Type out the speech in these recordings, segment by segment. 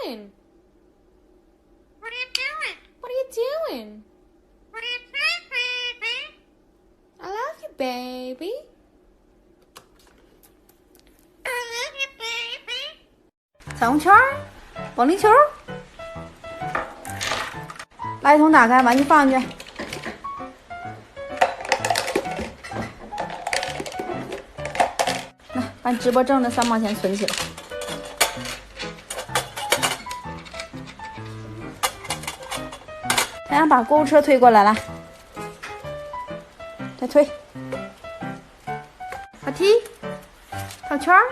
doing? What are you doing? What are you doing? What are you doing, baby? I love you, baby. I love you, baby. 彩虹圈，保龄球。垃圾桶打开，玩具放进去。来，把你直播挣的3毛钱存起来。大家把购物车推过来，来，再推。跑踢，跑圈儿。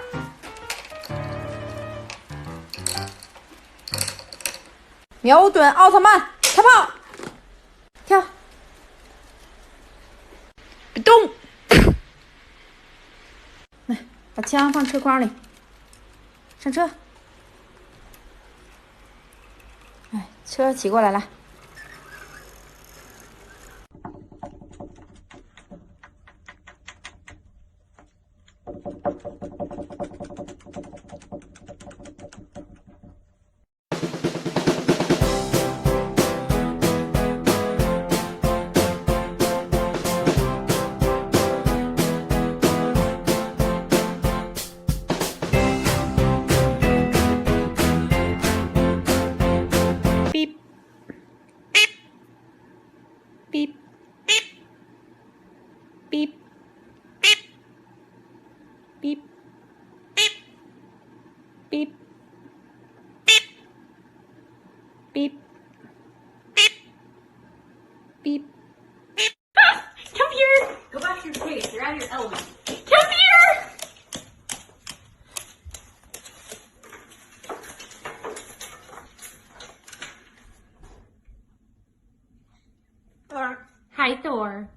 瞄准奥特曼，开炮，跳，别动。来，把枪放车筐里，上车。哎，车骑过来，来。Beep. Beep. Beep. Beep. Beep. Beep. Come here! Go back to your cage. You're out of your element. Come here! Thor. Hi, Thor.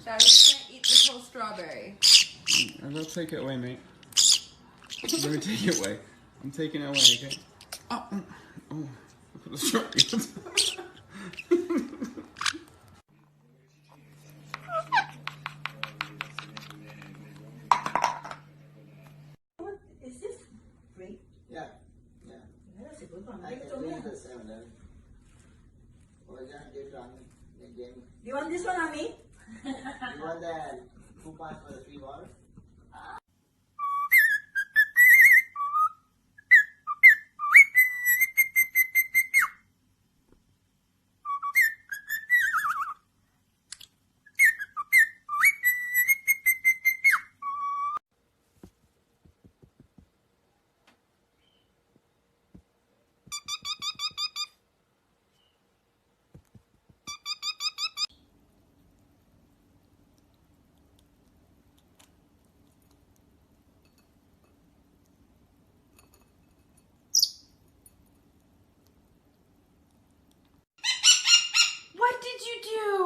Sorry, you can't eat this whole strawberry. I'll take it away, mate. Let me take it away. I'm taking it away, okay? Oh, I put the strawberry. Is this free? Yeah. That's a good one. I Give it to can me. use the 7-Eleven. Or just give it on the game. Do you want this one on me? You want the coupons for the $3?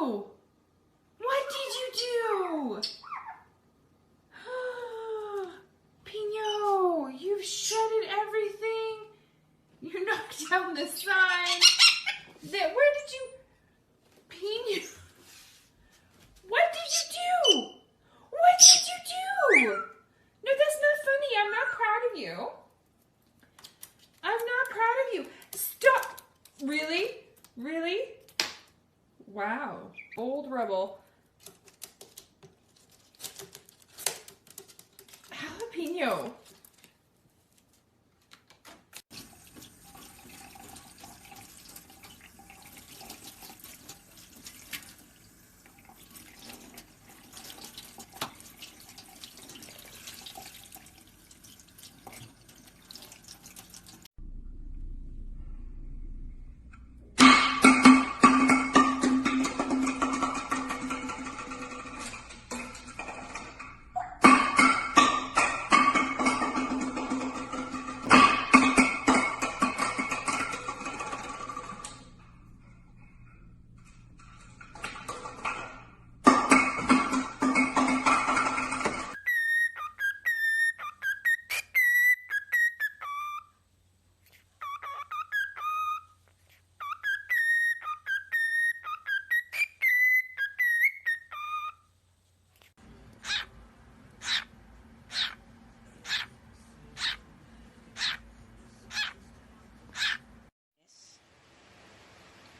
do? What did you do? Pino, you've shredded everything. You knocked down the sign. Where did you... Pino, what did you do? What did you do? No, that's not funny. I'm not proud of you. I'm not proud of you. Stop. Really? Really? Wow. Old rebel. Jalapeno.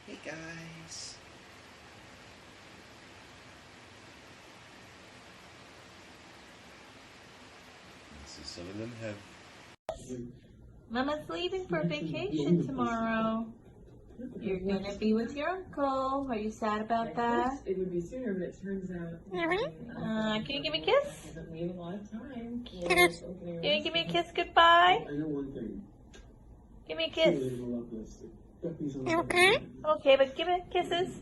Hey guys. So some of them have. Mama's leaving for vacation tomorrow. You're gonna be with your uncle. Are you sad about that? It would be sooner, but it turns out. Can you give me a kiss? Doesn't leave a lot of time. Can you give me a kiss goodbye? I know one thing. Give me a kiss. Okay. Okay, but give it kisses.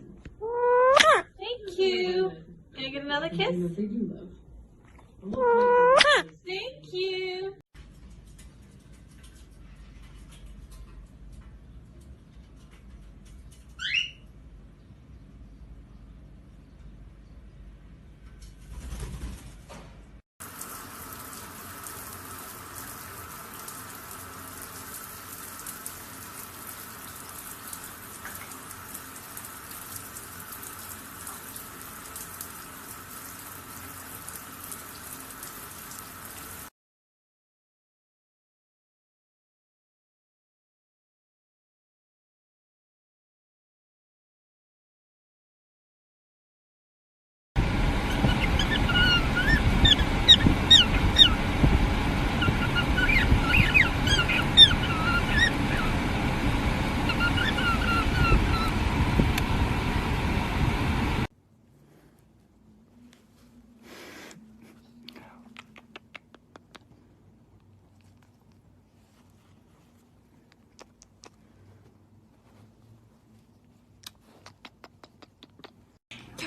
Thank you. Can I get another kiss? They do love. Thank you.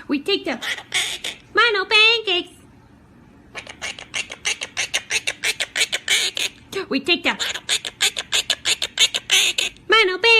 We take the Mino pancakes. We take the Mino pancakes.